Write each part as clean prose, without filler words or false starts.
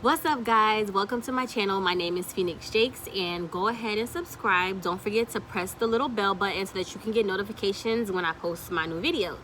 What's up, guys? Welcome to my channel. My name is Phoenix Jakes, and go ahead and subscribe. Don't forget to press the little bell button so that you can get notifications when I post my new videos.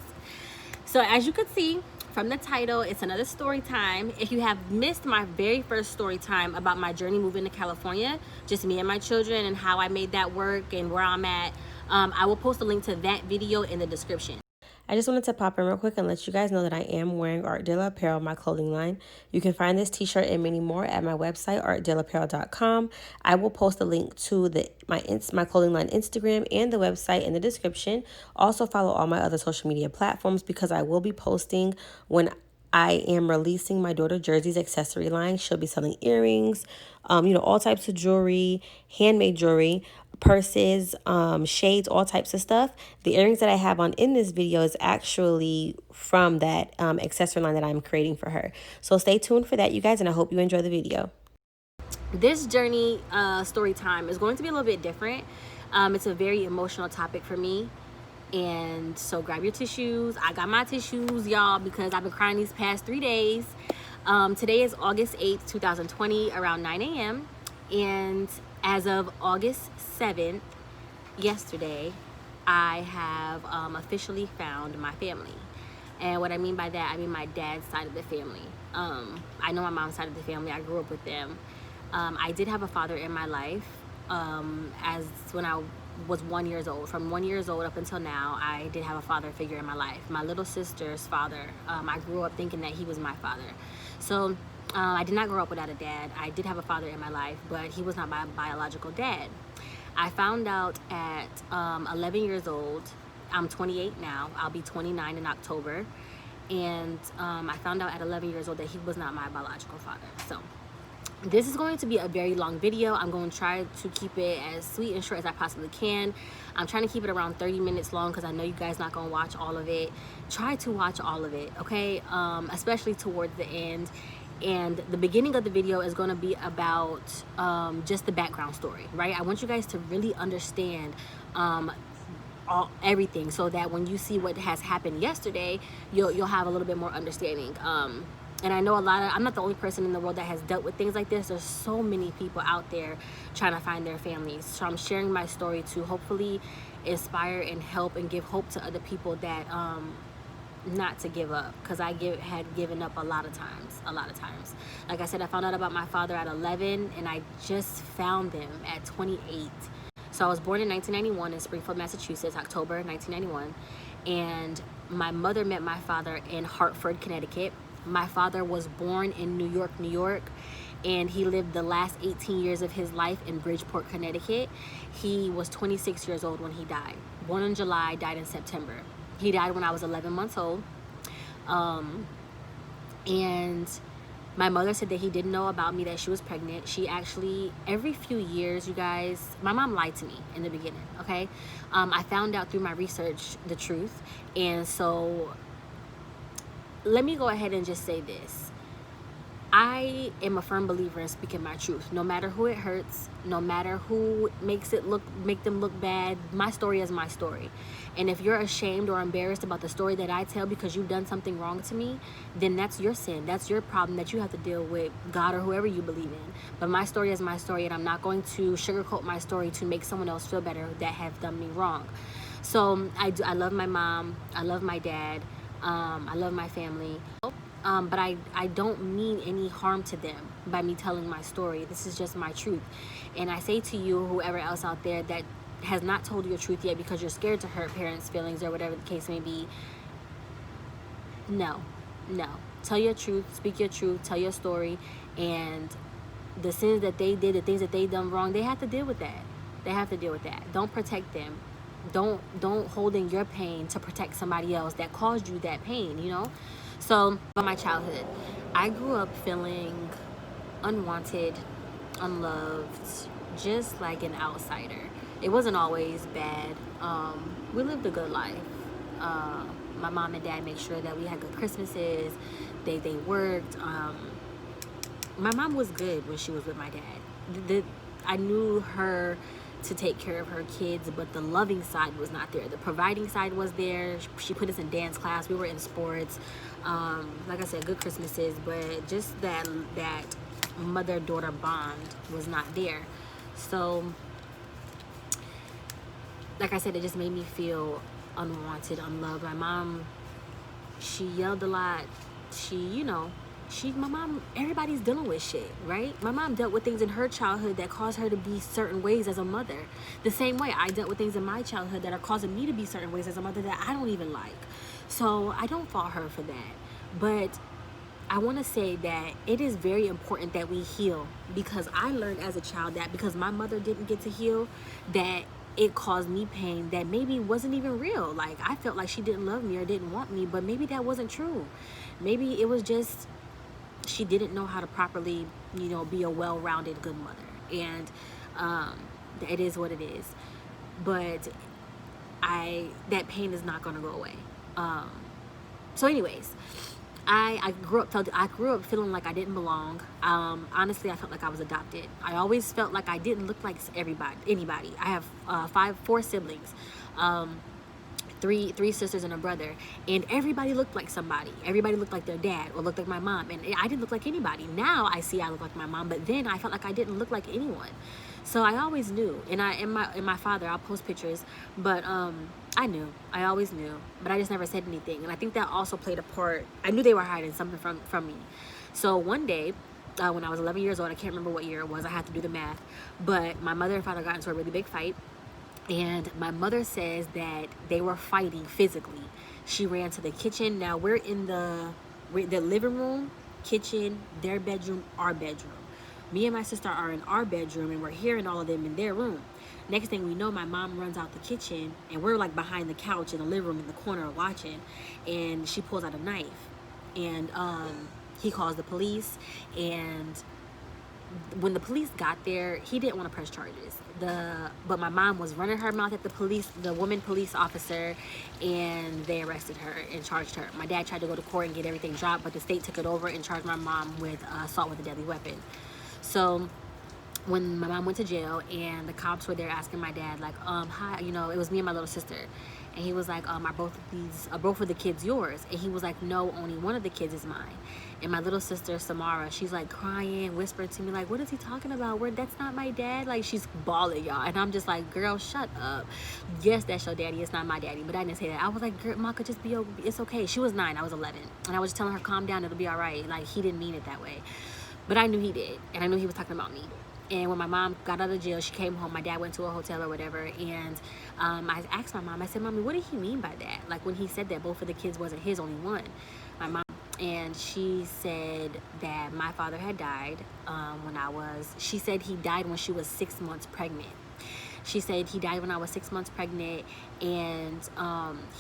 So as you can see from the title, it's another story time. If you have missed my very first story time about my journey moving to California, just me and my children and how I made that work and where I'm at, I will post a link to that video in the description. I just wanted to pop in real quick and let you guys know that I am wearing Art Dilla Apparel, my clothing line. You can find this t-shirt and many more at my website, artdillaapparel.com. I will post a link to my clothing line Instagram and the website in the description. Also follow all my other social media platforms because I will be posting when I am releasing my daughter Jersey's accessory line. She'll be selling earrings, all types of jewelry, handmade jewelry, purses, shades, all types of stuff. The earrings that I have on in this video is actually from that accessory line that I'm creating for her. So stay tuned for that, you guys, and I hope you enjoy the video. This journey story time is going to be a little bit different. It's a very emotional topic for me. And so grab your tissues. I got my tissues, y'all, because I've been crying these past 3 days. Today is August 8th, 2020, around 9 a.m. And as of August 7th, yesterday, I have officially found my family. And what I mean by that, I mean my dad's side of the family. I know my mom's side of the family. I grew up with them. I did have a father in my life as when I was 1 year old. From 1 year old up until now, I did have a father figure in my life. My little sister's father, I grew up thinking that he was my father. So I did not grow up without a dad. I did have a father in my life, but he was not my biological dad. I found out at 11 years old. I'm 28 now. I'll be 29 in October. And I found out at 11 years old that he was not my biological father. So this is going to be a very long video. I'm going to try to keep it as sweet and short as I possibly can. I'm trying to keep it around 30 minutes long because I know you guys not going to watch all of it. Try to watch all of it, okay? Especially towards the end. And the beginning of the video is going to be about just the background story, right? I want you guys to really understand everything so that when you see what has happened yesterday, you'll have a little bit more understanding. And I know I'm not the only person in the world that has dealt with things like this. There's so many people out there trying to find their families. So I'm sharing my story to hopefully inspire and help and give hope to other people that not to give up, because I had given up a lot of times. Like I said, I found out about my father at 11 and I just found him at 28. So I was born in 1991 in Springfield, Massachusetts, October 1991. And my mother met my father in Hartford, Connecticut. My father was born in New York, New York, and he lived the last 18 years of his life in Bridgeport, Connecticut. He was 26 years old when he died. Born in July, died in September. He died when I was 11 months old. And my mother said that he didn't know about me, that she was pregnant. She actually, every few years, you guys, my mom lied to me in the beginning, okay? I found out through my research the truth. And so let me go ahead and just say this. I am a firm believer in speaking my truth. No matter who it hurts, no matter who make them look bad, my story is my story. And if you're ashamed or embarrassed about the story that I tell because you've done something wrong to me, then that's your sin. That's your problem that you have to deal with God or whoever you believe in. But my story is my story, and I'm not going to sugarcoat my story to make someone else feel better that have done me wrong. So I love my mom. I love my dad. I love my family. But I don't mean any harm to them by me telling my story. This is just my truth. And I say to you, whoever else out there that has not told your truth yet because you're scared to hurt parents' feelings or whatever the case may be, no. Tell your truth, speak your truth, tell your story, and the sins that they did, the things that they done wrong, they have to deal with that. Don't protect them. Don't hold in your pain to protect somebody else that caused you that pain, you know? So, about my childhood, I grew up feeling unwanted, unloved, just like an outsider. It wasn't always bad. We lived a good life. My mom and dad made sure that we had good Christmases. They worked. My mom was good when she was with my dad. I knew her to take care of her kids, but the loving side was not there. The providing side was there. She put us in dance class. We were in sports. Like I said, good Christmases, but just that mother-daughter bond was not there. So like I said, it just made me feel unwanted, unloved. My mom, she yelled a lot. My mom, everybody's dealing with shit, right? My mom dealt with things in her childhood that caused her to be certain ways as a mother. The same way I dealt with things in my childhood that are causing me to be certain ways as a mother that I don't even like. So I don't fault her for that. But I want to say that it is very important that we heal, because I learned as a child that because my mother didn't get to heal, that it caused me pain that maybe wasn't even real. Like, I felt like she didn't love me or didn't want me, but maybe that wasn't true. Maybe it was just she didn't know how to properly, be a well-rounded good mother. And it is what it is. But that pain is not going to go away. So anyways, I grew up feeling like I didn't belong. Honestly, I felt like I was adopted. I always felt like I didn't look like anybody. I have four siblings, three sisters and a brother, and everybody looked like somebody. Everybody looked like their dad or looked like my mom, and I didn't look like anybody. Now I see I look like my mom, but then I felt like I didn't look like anyone. So I always knew, and my father, I'll post pictures, but I knew. I always knew, but I just never said anything. And I think that also played a part. I knew they were hiding something from me. So one day, when I was 11 years old, I can't remember what year it was, I had to do the math, but my mother and father got into a really big fight. And my mother says that they were fighting physically. She ran to the kitchen. Now we're in the living room, kitchen, their bedroom, our bedroom. Me and my sister are in our bedroom, and we're hearing all of them in their room. Next thing we know, my mom runs out the kitchen, and we're like behind the couch in the living room in the corner watching, and she pulls out a knife, and he calls the police. And when the police got there, he didn't want to press charges. But my mom was running her mouth at the woman police officer, and they arrested her and charged her. My dad tried to go to court and get everything dropped, but the state took it over and charged my mom with assault with a deadly weapon. So when my mom went to jail and the cops were there asking my dad, like, hi, it was me and my little sister. And he was like, are both of the kids yours? And he was like, no, only one of the kids is mine. And my little sister, Samara, she's like crying, whispering to me, like, what is he talking about? That's not my dad. Like, she's bawling, y'all. And I'm just like, girl, shut up. Yes, that's your daddy. It's not my daddy. But I didn't say that. I was like, girl, Maka, just it's okay. She was 9. I was 11. And I was just telling her, calm down. It'll be all right. Like, he didn't mean it that way. But I knew he did. And I knew he was talking about me. And when my mom got out of jail, she came home. My dad went to a hotel or whatever. And I asked my mom, I said, Mommy, what did he mean by that? Like, when he said that both of the kids wasn't his, only one. My mom, and she said that my father had died she said he died when she was 6 months pregnant. She said he died when I was 6 months pregnant, and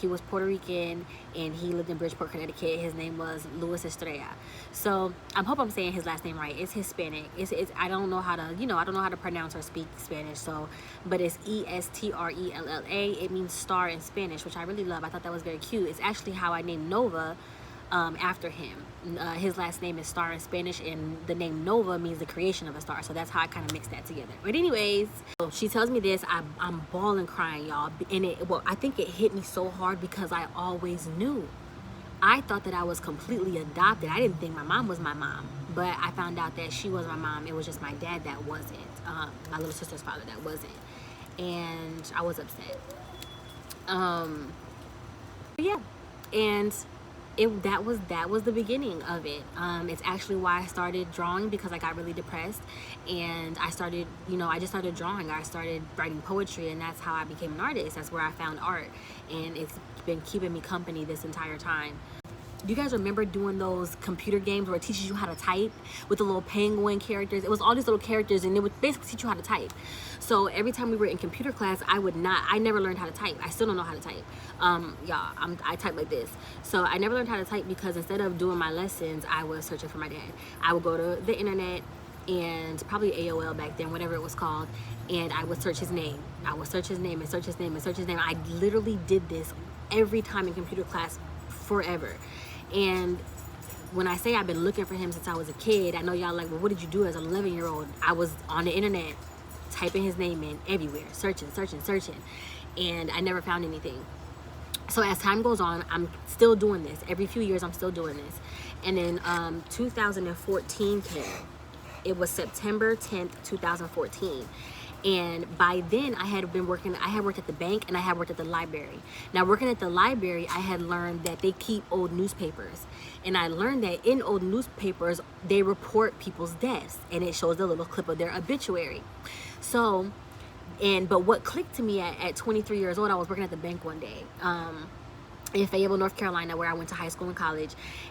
he was Puerto Rican, and he lived in Bridgeport, Connecticut. His name was Luis Estrella. So I hope I'm saying his last name right. It's Hispanic. It's I don't know how to I don't know how to pronounce or speak Spanish. So, but it's Estrella. It means star in Spanish, which I really love. I thought that was very cute. It's actually how I named Nova. After him. His last name is Star in Spanish, and the name Nova means the creation of a star. So that's how I kind of mixed that together. But anyways, so she tells me this. I'm bawling, crying, y'all. And I think it hit me so hard because I always knew. I thought that I was completely adopted. I didn't think my mom was my mom, but I found out that she was my mom. It was just my dad that wasn't. My little sister's father that wasn't. And I was upset. Yeah. And that was the beginning of it. It's actually why I started drawing, because I got really depressed, and I started, I just started drawing. I started writing poetry, and that's how I became an artist. That's where I found art, and it's been keeping me company this entire time. Do you guys remember doing those computer games where it teaches you how to type with the little penguin characters? It was all these little characters, and it would basically teach you how to type. So every time we were in computer class, I never learned how to type. I still don't know how to type. I type like this. So I never learned how to type because instead of doing my lessons, I was searching for my dad. I would go to the internet, and probably AOL back then, whatever it was called, and I would search his name. I would search his name and search his name and search his name. I literally did this every time in computer class forever. And when I say I've been looking for him since I was a kid, I know y'all like, well, what did you do as an 11-year-old? I was on the internet typing his name in everywhere, searching, and I never found anything. So as time goes on, I'm still doing this. Every few years, I'm still doing this. And then 2014 came, It was September 10th, 2014. And by then I had worked at the bank and I had worked at the library. Now, working at the library, I had learned that they keep old newspapers. And I learned that in old newspapers, they report people's deaths and it shows the little clip of their obituary. So, but what clicked to me at 23 years old, I was working at the bank one day in Fayetteville, North Carolina, where I went to high school and college.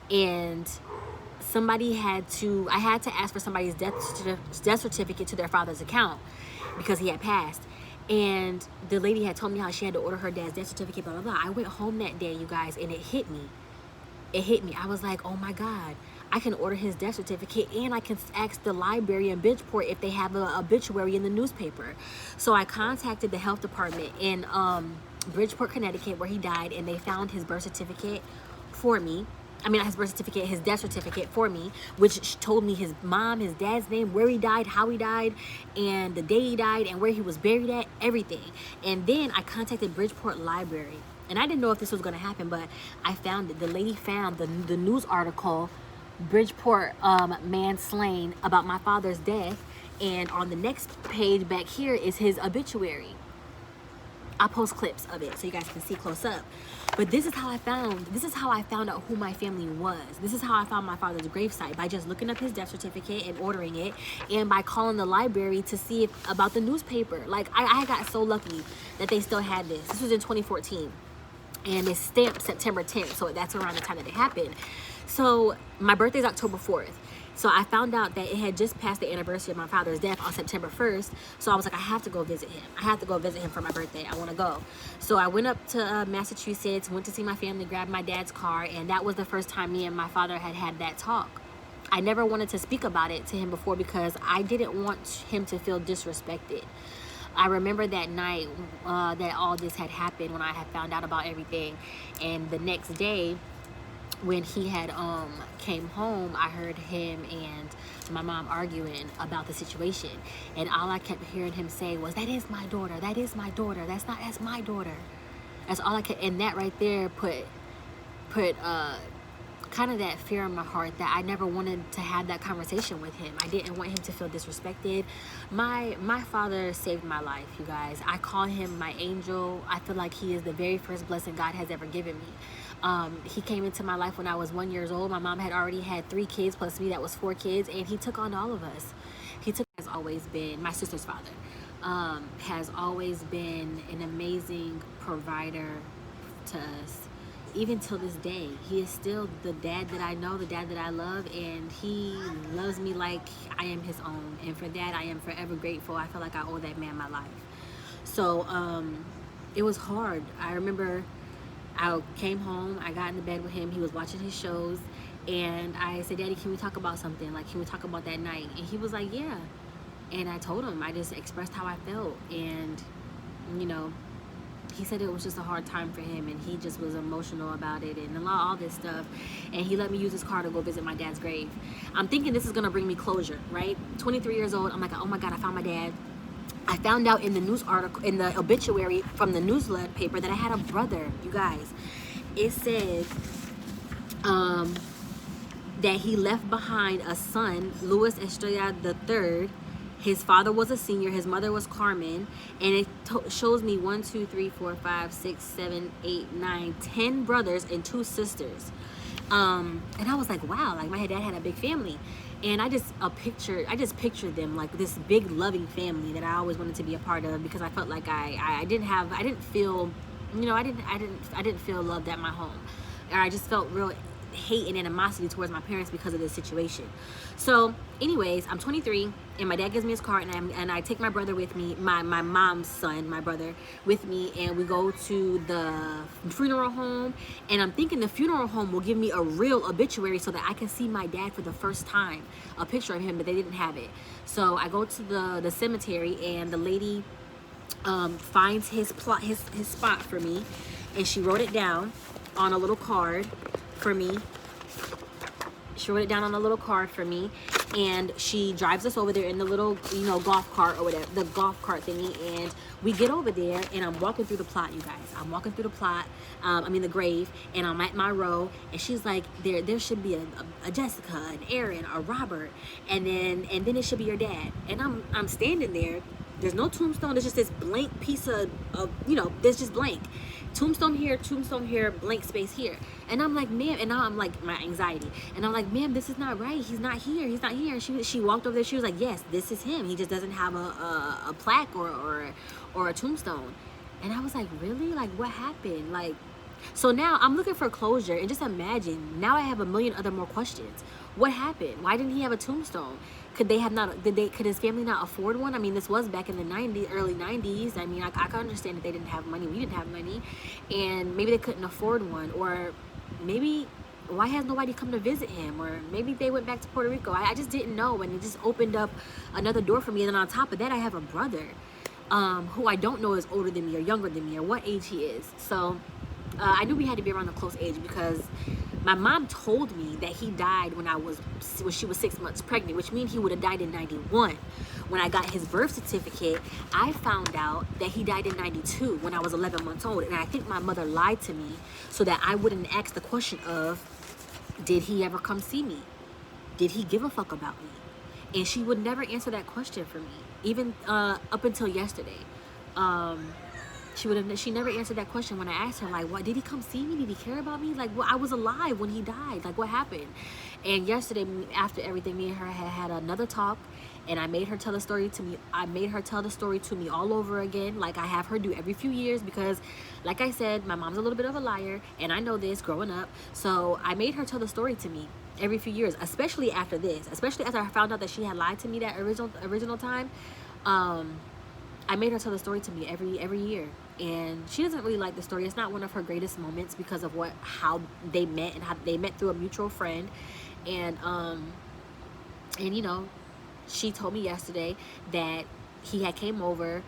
And I had to ask for somebody's death certificate to their father's account because he had passed. And the lady had told me how she had to order her dad's death certificate, blah, blah, blah. I went home that day, you guys, and it hit me. I was like, oh my God, I can order his death certificate and I can ask the library in Bridgeport if they have an obituary in the newspaper. So I contacted the health department in Bridgeport, Connecticut, where he died, and they found his birth certificate for me. I mean, not his birth certificate, his death certificate for me, which told me his mom, his dad's name, where he died, how he died, and the day he died, and where he was buried at, everything. And then I contacted Bridgeport Library. And I didn't know if this was going to happen, but I found it. The lady found the news article, Bridgeport man slain, about my father's death. And on the next page back here is his obituary. I'll post clips of it so you guys can see close up. But this is how I found out who my family was. This is how I found my father's gravesite, by just looking up his death certificate and ordering it, and by calling the library to see about the newspaper. Like, I got so lucky that they still had this. This was in 2014. And it's stamped September 10th, so that's around the time that it happened. So my birthday is October 4th. So I found out that it had just passed the anniversary of my father's death on September 1st. So I was like, I have to go visit him. I have to go visit him for my birthday. I want to go. So I went up to Massachusetts, went to see my family, grabbed my dad's car, and that was the first time me and my father had that talk. I never wanted to speak about it to him before because I didn't want him to feel disrespected. I remember that night that all this had happened, when I had found out about everything. And the next day, when he had came home, I heard him and my mom arguing about the situation. And all I kept hearing him say was, that is my daughter, that is my daughter, that's my daughter. That's all I could, and that right there put kind of that fear in my heart that I never wanted to have that conversation with him. I didn't want him to feel disrespected. My father saved my life, you guys. I call him my angel. I feel like he is the very first blessing God has ever given me. He came into my life when I was 1 year old. My mom had already had 3 kids plus me. That was 4 kids, and he took on all of us. Has always been my sister's father. Has always been an amazing provider to us. Even till this day, he is still the dad that I know, the dad that I love, and he loves me like I am his own. And for that, I am forever grateful. I feel like I owe that man my life. So it was hard. I remember I came home, I got in the bed with him, he was watching his shows, and I said, Daddy, can we talk about something? Like, can we talk about that night? And he was like, yeah. And I told him, I just expressed how I felt, and, you know, he said it was just a hard time for him, and he just was emotional about it and all this stuff. And he let me use his car to go visit my dad's grave. I'm thinking this is going to bring me closure, right? 23 years old, I'm like, oh my God, I found my dad. I found out in the news article, in the obituary from the newspaper, that I had a brother, you guys. It said that he left behind a son, Luis Estrella III. His father was a senior, his mother was Carmen, and it shows me 1, 2, 3, 4, 5, 6, 7, 8, 9, 10 brothers and 2 sisters. And I was like, wow, like my dad had a big family. And I just pictured them like this big loving family that I always wanted to be a part of, because I felt like I didn't feel loved at my home. Or I just felt real hate and animosity towards my parents because of this situation. So anyways, I'm 23 and my dad gives me his car, and I take my brother with me, my mom's son, my brother, with me, and we go to the funeral home. And I'm thinking the funeral home will give me a real obituary so that I can see my dad for the first time, a picture of him, but they didn't have it. So I go to the cemetery, and the lady finds his spot for me, and she wrote it down on a little card for me. She wrote it down on a little card for me, and she drives us over there in the little, you know, golf cart or whatever, the golf cart thingy. And we get over there, and I'm walking through the plot, you guys. I'm walking through the plot, the grave, and I'm at my row, and she's like, there should be a Jessica, an Aaron, a Robert, and then it should be your dad. And I'm standing there. There's no tombstone. There's just this blank piece of you know, there's just blank. Tombstone here, blank space here. And I'm like, ma'am, and now I'm like, my anxiety. And I'm like, ma'am, this is not right. He's not here. And she walked over there. She was like, yes, this is him. He just doesn't have a plaque or a tombstone. And I was like, really? Like, what happened? Like, so now I'm looking for closure, and just imagine, now I have a million other more questions. What happened? Why didn't he have a tombstone? Could his family not afford one? I mean, this was back in the 90s, early 90s. I mean, I can understand that they didn't have money. We didn't have money. And maybe they couldn't afford one. Or maybe, why has nobody come to visit him? Or maybe they went back to Puerto Rico. I just didn't know. And it just opened up another door for me. And then on top of that, I have a brother who I don't know is older than me or younger than me or what age he is. So I knew we had to be around a close age, because my mom told me that he died when she was 6 months pregnant, which means he would have died in 91. When I got his birth certificate, I found out that he died in 92 when I was 11 months old. And I think my mother lied to me so that I wouldn't ask the question of, did he ever come see me? Did he give a fuck about me? And she would never answer that question for me, even up until yesterday. She never answered that question when I asked her, like, what, did he come see me? Did he care about me? Like, well, I was alive when he died. Like, what happened? And yesterday, after everything, me and her had another talk, and I made her tell the story to me. I made her tell the story to me all over again, like I have her do every few years, because, like I said, my mom's a little bit of a liar, and I know this growing up. So I made her tell the story to me every few years, especially after this, especially after I found out that she had lied to me that original time. I made her tell the story to me every year. And she doesn't really like the story. It's not one of her greatest moments because of how they met, and how they met through a mutual friend. And you know, she told me yesterday that he had came over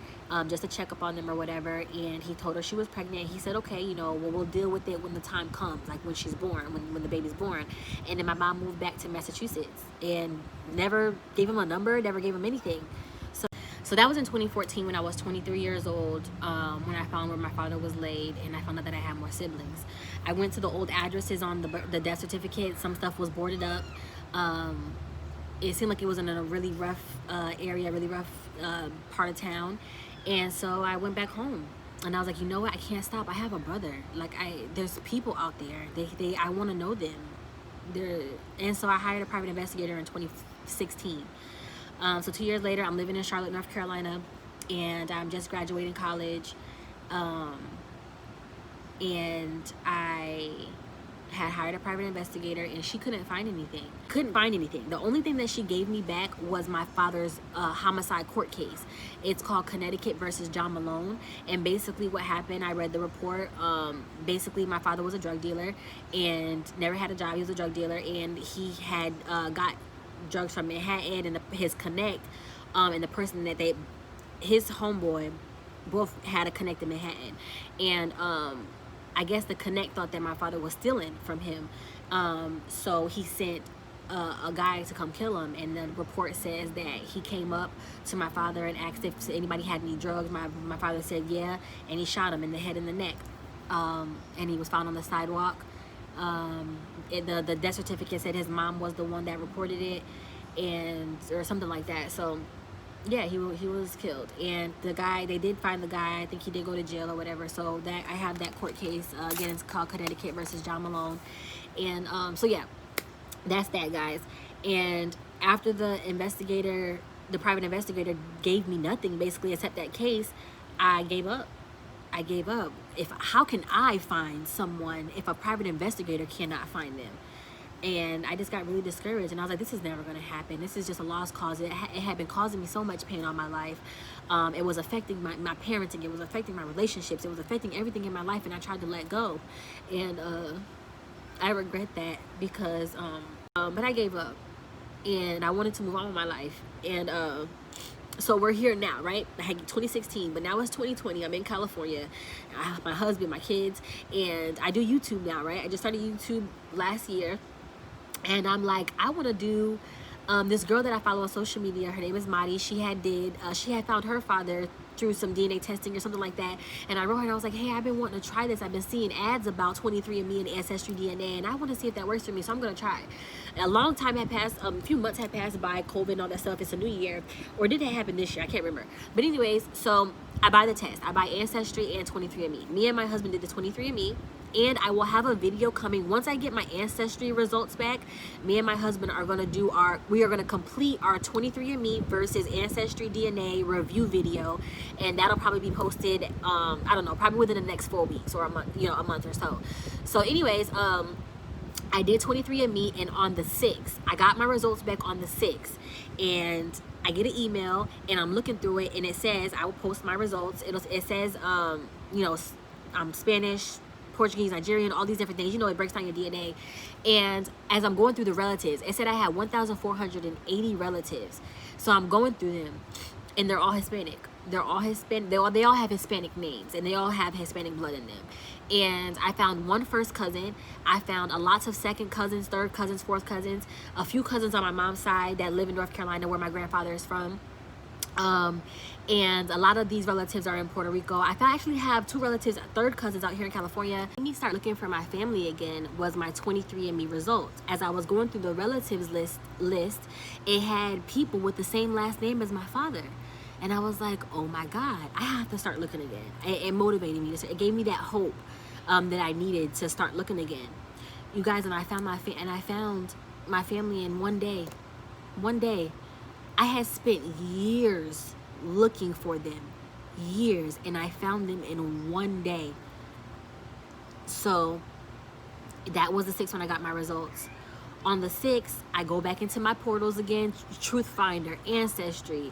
just to check up on them or whatever, and he told her she was pregnant. He said, okay, you know, well, we'll deal with it when the time comes, like when she's born, when the baby's born. And then my mom moved back to Massachusetts and never gave him a number, never gave him anything. So that was in 2014 when I was 23 years old, when I found where my father was laid, and I found out that I had more siblings. I went to the old addresses on the death certificate. Some stuff was boarded up. It seemed like it was in a really rough area, really rough part of town. And so I went back home, and I was like, you know what? I can't stop. I have a brother. Like, there's people out there. I want to know them. And so I hired a private investigator in 2016. So 2 years later, I'm living in Charlotte, North Carolina, and I'm just graduating college. And I had hired a private investigator, and she couldn't find anything. The only thing that she gave me back was my father's homicide court case. It's called Connecticut versus John Malone. And basically what happened, I read the report. Basically, my father was a drug dealer and never had a job. He was a drug dealer, and he had got drugs from Manhattan, and his connect, and the person that his homeboy, both had a connect in Manhattan. And I guess the connect thought that my father was stealing from him, so he sent a guy to come kill him. And the report says that he came up to my father and asked if anybody had any drugs. My father said yeah, and he shot him in the head and the neck, and he was found on the sidewalk. The death certificate said his mom was the one that reported it, or something like that. So yeah, he was killed. And the guy, they did find the guy. I think he did go to jail or whatever. So that I have that court case. Again, it's called Connecticut versus John Malone. And so yeah, that's that, guys. And after the private investigator gave me nothing basically except that case, I gave up. How can I find someone if a private investigator cannot find them? And I just got really discouraged, and I was like, this is never going to happen. This is just a lost cause. It had been causing me so much pain all my life. It was affecting my parenting. It was affecting my relationships. It was affecting everything in my life, and I tried to let go. And I regret that, because but I gave up, and I wanted to move on with my life. And so we're here now, right? I had 2016, but now it's 2020. I'm in California. I have my husband, my kids, and I do YouTube now, right? I just started YouTube last year. And I'm like, I want to do this girl that I follow on social media. Her name is Madi. She had found her father through some DNA testing or something like that. And I wrote her and I was like, hey, I've been wanting to try this. I've been seeing ads about 23andMe and Ancestry DNA, and I want to see if that works for me. So I'm going to try. A long time had passed. A few months had passed by, COVID and all that stuff. It's a new year. Or did it happen this year? I can't remember. But anyways, so I buy the test. I buy Ancestry and 23andMe. Me and my husband did the 23andMe. And I will have a video coming once I get my Ancestry results back. Me and my husband are going to do we are going to complete our 23andMe versus Ancestry DNA review video, and that'll probably be posted I don't know, probably within the next 4 weeks or a month, a month or so. So anyways, I did 23andMe, and on the 6th I got my results back on the 6th, and I get an email and I'm looking through it, and it says I will post my results. It says I'm Spanish, Portuguese, Nigerian, all these different things. It breaks down your DNA. And as I'm going through the relatives, it said I had 1,480 relatives. So I'm going through them, and they're all Hispanic. They're all Hispanic. They all have Hispanic names, and they all have Hispanic blood in them. And I found one first cousin. I found lots of second cousins, third cousins, fourth cousins, a few cousins on my mom's side that live in North Carolina, where my grandfather is from. And a lot of these relatives are in Puerto Rico. I actually have 2 relatives, third cousins out here in California. Made me start looking for my family again was my 23andMe results. As I was going through the relatives list, it had people with the same last name as my father. And I was like, oh my God, I have to start looking again. It motivated me. It gave me that hope that I needed to start looking again. You guys, and I found my family in one day. One day. I had spent years looking for them, years, and I found them in one day. So that was the 6th when I got my results. On the 6th, I go back into my portals again, Truth Finder, Ancestry,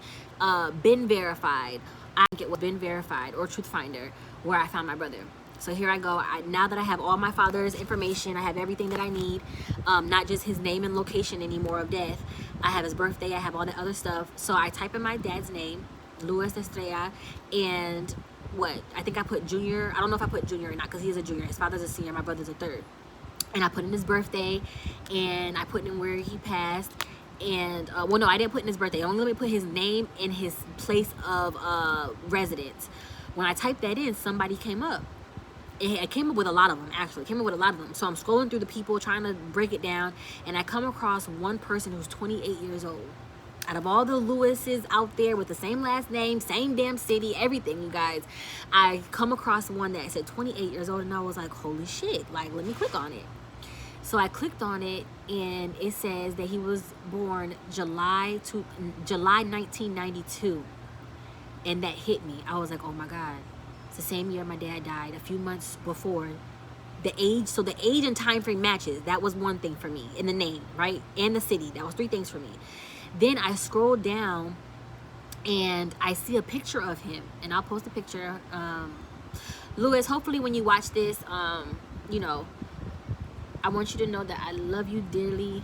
Been Verified. I get what Been Verified or Truth Finder, where I found my brother. So here I go. Now that I have all my father's information, I have everything that I need, not just his name and location anymore of death. I have his birthday, I have all the other stuff. So I type in my dad's name, Luis Estrella, and I think I put junior. I don't know if I put junior or not, because he is a junior. His father's a senior, my brother's a third. And I put in his birthday, and I put in where he passed. And no, I didn't put in his birthday. I only let me put his name and his place of residence. When I typed that in, somebody came up. It came up with a lot of them, actually. It came up with a lot of them. So I'm scrolling through the people, trying to break it down, and I come across one person who's 28 years old. Out of all the Lewises out there with the same last name, same damn city, everything, you guys, I come across one that said 28 years old, and I was like, holy shit, like, let me click on it. So I clicked on it, and it says that he was born July 1992, and that hit me. I was like, oh my God. It's the same year my dad died, a few months before. The age and time frame matches. That was one thing for me. In the name, right? And the city. That was 3 things for me. Then I scroll down and I see a picture of him, and I'll post a picture. Louis, hopefully when you watch this, I want you to know that I love you dearly.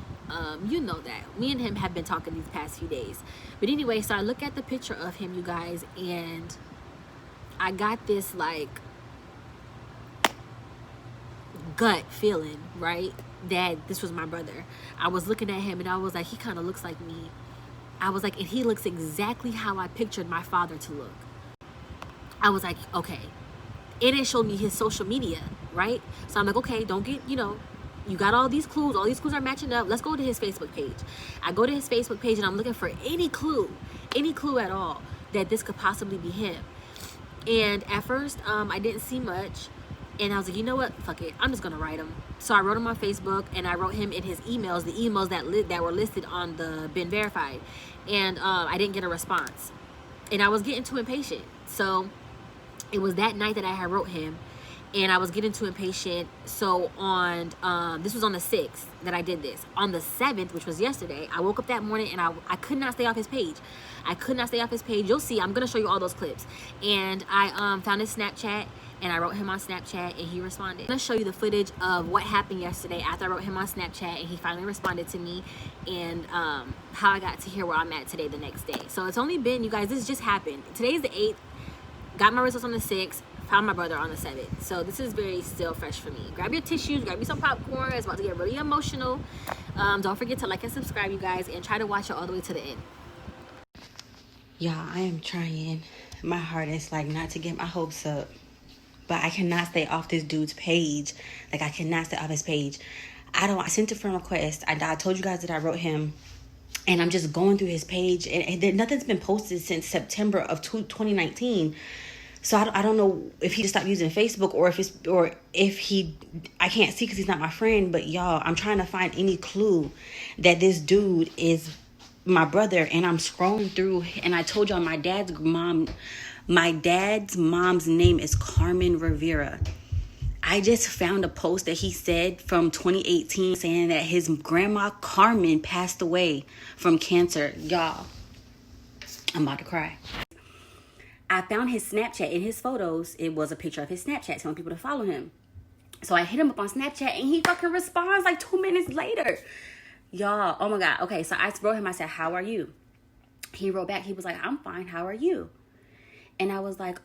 You know that. Me and him have been talking these past few days. But anyway, so I look at the picture of him, you guys, and I got this like gut feeling, right, that this was my brother. I was looking at him and I was like, he kind of looks like me. I was like, and he looks exactly how I pictured my father to look. I was like, okay. And it showed me his social media, right? So I'm like, okay, don't get, you got all these clues are matching up. Let's go to his Facebook page. I go to his Facebook page and I'm looking for any clue at all that this could possibly be him. And at first, I didn't see much, and I was like, you know what, fuck it, I'm just gonna write him. So I wrote him on Facebook, and I wrote him in his emails, the emails that were listed on the Been Verified, and I didn't get a response, and I was getting too impatient. So it was that night that I had wrote him, and I was getting too impatient. So on this was on the 6th that I did this. On the 7th, which was yesterday, I woke up that morning and I could not stay off his page. You'll see, I'm gonna show you all those clips. And I found his Snapchat, and I wrote him on Snapchat, and he responded. I'm gonna show you the footage of what happened yesterday after I wrote him on Snapchat and he finally responded to me, and how I got to here where I'm at today, the next day. So it's only been, you guys, this just happened. Today's the 8th. Got my results on the 6th. found my brother on the 7th. So this is very still fresh for me. Grab your tissues, grab you some popcorn. It's about to get really emotional. Don't forget to like and subscribe, you guys, and try to watch it all the way to the end. Y'all, I am trying my hardest, like, not to get my hopes up, but I cannot stay off this dude's page. Like, I cannot stay off his page. I sent a friend request. I told you guys that I wrote him, and I'm just going through his page, and nothing's been posted since September of 2019. So I don't know if he just stopped using Facebook, or if he, I can't see because he's not my friend. But y'all, I'm trying to find any clue that this dude is my brother, and I'm scrolling through, and I told y'all my dad's mom's name is Carmen Rivera. I just found a post that he said from 2018 saying that his grandma Carmen passed away from cancer. Y'all, I'm about to cry. I found his Snapchat. In his photos, it was a picture of his Snapchat telling people to follow him. So I hit him up on Snapchat, and he fucking responds like 2 minutes later. Y'all, oh my God. Okay, so I wrote him, I said, how are you? He wrote back, he was like, I'm fine, how are you? And I was like,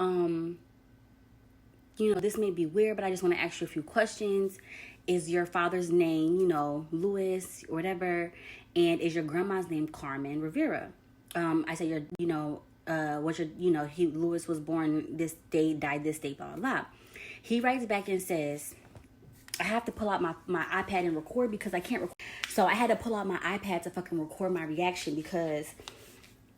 this may be weird, but I just want to ask you a few questions. Is your father's name, Louis or whatever? And is your grandma's name Carmen Rivera? I said, Louis was born this date, died this date, blah, blah, blah. He writes back and says, I have to pull out my iPad and record because I can't record. So I had to pull out my iPad to fucking record my reaction because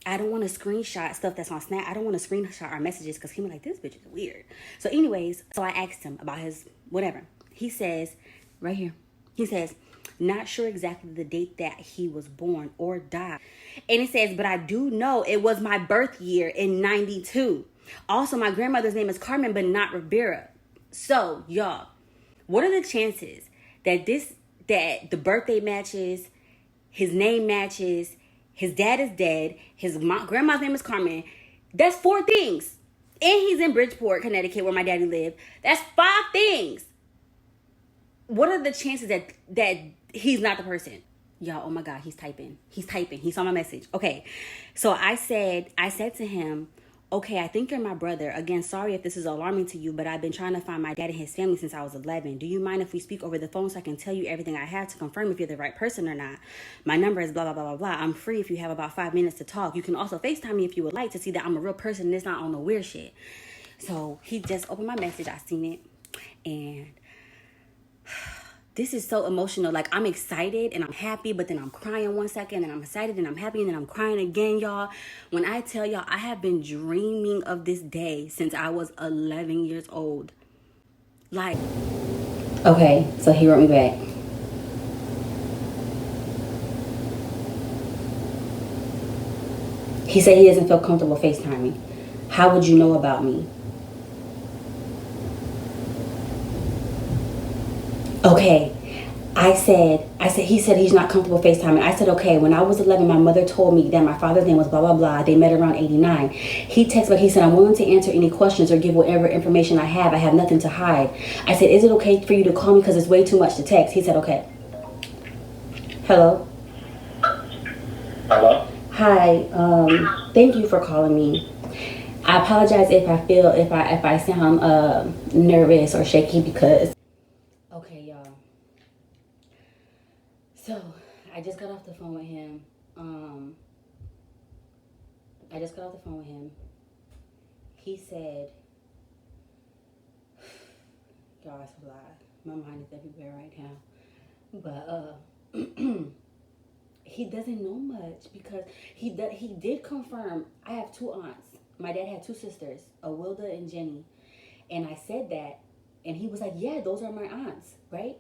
I don't want to screenshot stuff that's on Snap. I don't want to screenshot our messages because he was like, this bitch is weird. So anyways, so I asked him about his whatever. He says, right here, he says, not sure exactly the date that he was born or died. And it says, but I do know it was my birth year in 92. Also, my grandmother's name is Carmen, but not Rivera. So, y'all, what are the chances that the birthday matches, his name matches, his dad is dead, his grandma's name is Carmen? That's 4 things. And he's in Bridgeport, Connecticut, where my daddy lived. That's 5 things. What are the chances that he's not the person? Y'all, oh my God, he's typing. He saw my message. Okay, so I said to him, okay, I think you're my brother. Again, sorry if this is alarming to you, but I've been trying to find my dad and his family since I was 11. Do you mind if we speak over the phone so I can tell you everything I have to confirm if you're the right person or not? My number is blah, blah, blah, blah, blah. I'm free if you have about 5 minutes to talk. You can also FaceTime me if you would like to see that I'm a real person and it's not on the weird shit. So he just opened my message. I seen it. And this is so emotional. Like, I'm excited and I'm happy, but then I'm crying 1 second, and I'm excited and I'm happy, and then I'm crying again, y'all. When I tell y'all, I have been dreaming of this day since I was 11 years old. Like, okay, so he wrote me back. He said he doesn't feel comfortable FaceTiming. How would you know about me? Okay, he said he's not comfortable FaceTiming. I said, okay, when I was 11, my mother told me that my father's name was blah, blah, blah. They met around 89. He texted back, he said, I'm willing to answer any questions or give whatever information I have. I have nothing to hide. I said, is it okay for you to call me because it's way too much to text? He said, okay. Hello? Hello? Hi, thank you for calling me. I apologize if I sound nervous or shaky because... Okay, y'all. So, I just got off the phone with him. He said, y'all, it's a lot. My mind is everywhere right now. But, he doesn't know much because he did confirm. I have 2 aunts. My dad had 2 sisters, Awilda and Jenny. And I said that, and he was like, yeah, those are my aunts, right?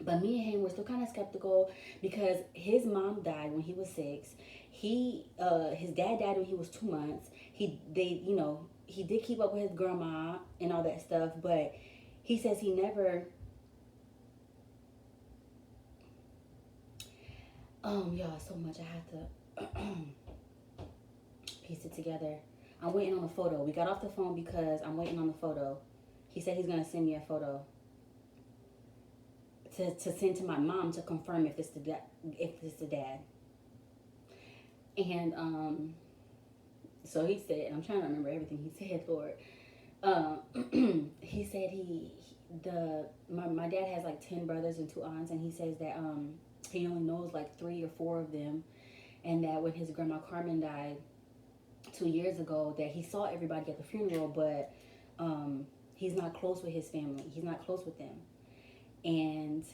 But me and him were still kind of skeptical because his mom died when he was 6. His dad died when he was 2 months. He did keep up with his grandma and all that stuff, but he says he never... y'all, so much I have to piece it together. I'm waiting on a photo. We got off the phone because I'm waiting on the photo. He said he's gonna send me a photo to send to my mom to confirm if it's the dad. And so he said, and I'm trying to remember everything he said, Lord. He said my dad has like 10 brothers and 2 aunts, and he says that he only knows like 3 or 4 of them, and that when his grandma Carmen died 2 years ago, that he saw everybody at the funeral, but he's not close with his family. He's not close with them. And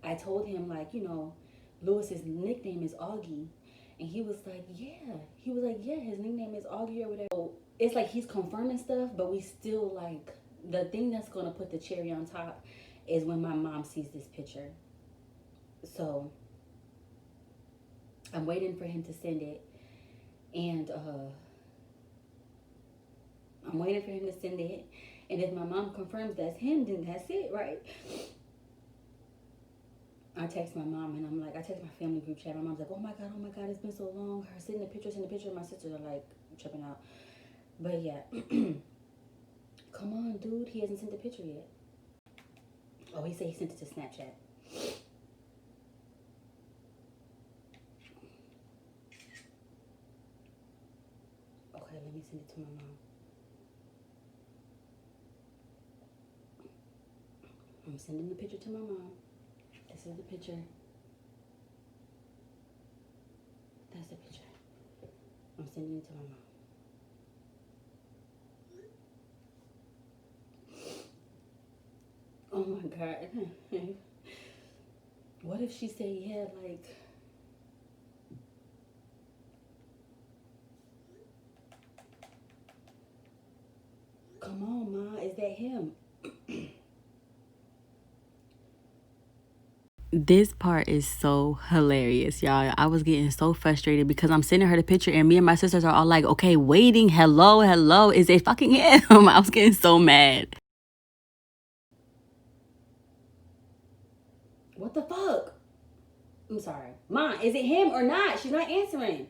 I told him, like, you know, Lewis's nickname is Augie. And he was like, yeah. He was like, yeah, his nickname is Augie or whatever. So it's like he's confirming stuff, but we still, like, the thing that's going to put the cherry on top is when my mom sees this picture. So I'm waiting for him to send it. And I'm waiting for him to send it. And if my mom confirms that's him, then that's it, right? I text my mom, and I'm like, I text my family group chat. My mom's like, oh my God, it's been so long. Her sending the picture. My sisters are like tripping out. But yeah, come on, dude. He hasn't sent the picture yet. Oh, he said he sent it to Snapchat. Okay, let me send it to my mom. I'm sending the picture to my mom. This is the picture. That's the picture. I'm sending it to my mom. Oh my God. What if she said, yeah, like, come on, Ma, is that him? This part is so hilarious, y'all. I was getting so frustrated because I'm sending her the picture, and me and my sisters are all like, okay, waiting. Hello, is it fucking him? I was getting so mad. What the fuck? I'm sorry. Ma, is it him or not? She's not answering.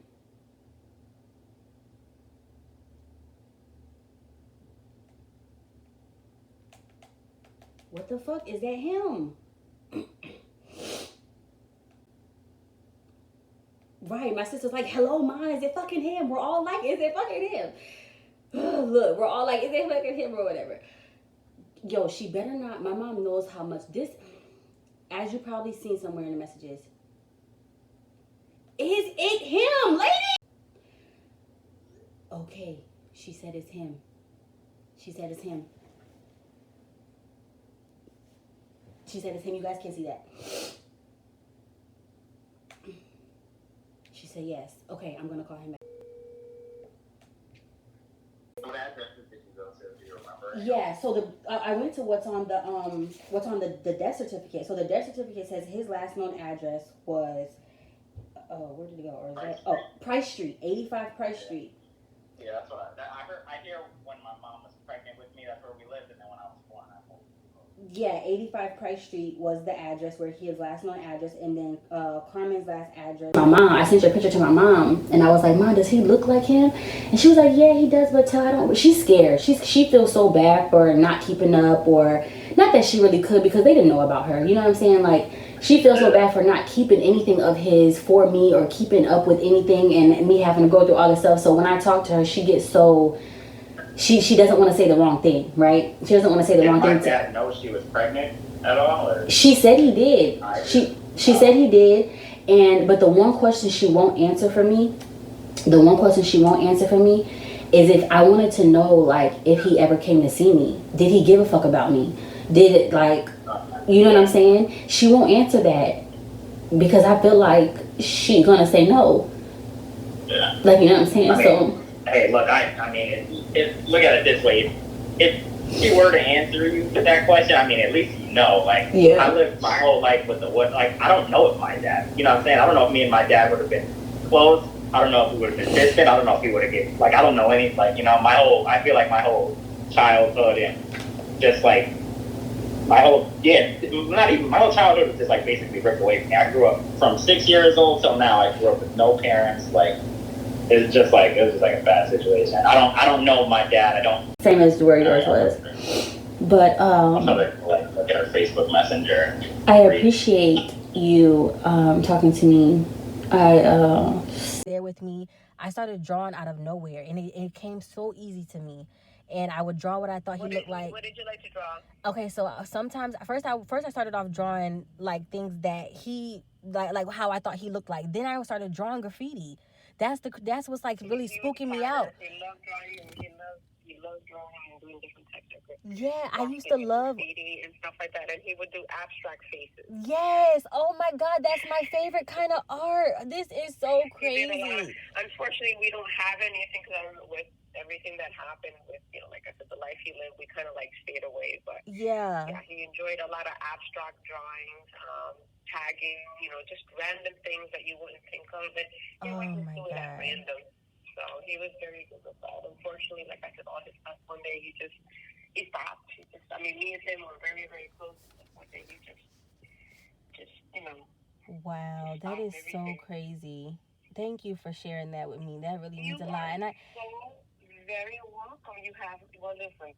What the fuck? Is that him? Right, my sister's like, hello, Ma, is it fucking him? We're all like, is it fucking him? Look, we're all like, is it fucking him or whatever? Yo, she better not. My mom knows how much this, as you probably seen somewhere in the messages. Is it him, lady? Okay, she said it's him. She said it's him. She said it's him. You guys can't see that. She said yes. Okay, I'm gonna call him back. What address did you go to? Do you remember? Yeah. So I went to what's on the death certificate. So the death certificate says his last known address was where did he go? Or is that Price Street, 85 Price Street. Yeah, that's what I heard. I hear when my mom was pregnant with me, that's where we lived, and then when I was born, I moved. Yeah, 85 Price Street was the address where his last known address, and then Carmen's last address. My mom, I sent you a picture to my mom, and I was like, Mom, does he look like him? And she was like, yeah, he does, but I don't. She's scared. She feels so bad for not keeping up, or not that she really could because they didn't know about her. You know what I'm saying? Like, she feels so bad for not keeping anything of his for me or keeping up with anything, and me having to go through all this stuff. So when I talk to her, she gets so. She doesn't want to say the wrong thing, right? She doesn't want to say the wrong thing. Did my dad know she was pregnant at all? Or? She said he did. She said he did, but the one question she won't answer for me, is if I wanted to know, like, if he ever came to see me. Did he give a fuck about me? Did it, like, you know what I'm saying? She won't answer that because I feel like she's gonna say no. Yeah. Like, you know what I'm saying? So. Hey, look, I mean, look at it this way. If she were to answer you with that question, I mean, at least you know. Like, yeah. I lived my whole life with I don't know if my dad, you know what I'm saying? I don't know if me and my dad would have been close. I don't know if we would have been distant. I don't know if he would have been, I don't know any, I feel like my whole childhood and just, my whole childhood was just, basically ripped away from me. I grew up from 6 years old till now. I grew up with no parents, it was just a bad situation. I don't know my dad. I don't. Same as where yours was. But look at her Facebook Messenger. I appreciate you talking to me. There with me. I started drawing out of nowhere, and it came so easy to me. And I would draw what I thought he looked like. What did you like to draw? Okay, so sometimes first I started off drawing like things that he like how I thought he looked like. Then I started drawing graffiti. That's what's like really spooking me out. He loved drawing, and he loved drawing and doing different types of graffiti. Yeah, I used to love graffiti and stuff like that, and he would do abstract faces. Yes. Oh my God, that's my favorite kind of art. This is so crazy. Unfortunately, we don't have anything because with everything that happened with, like I said, the life he lived, we kind of like stayed away. But yeah, he enjoyed a lot of abstract drawings, tagging, just random things that you wouldn't think of. And he wasn't doing that random. So he was very good with that. Unfortunately, like I said, all his stuff one day he stopped. Me and him were very, very close. One day he just Wow, that is so crazy. Thank you for sharing that with me. That really means a lot. And so very welcome. Listen,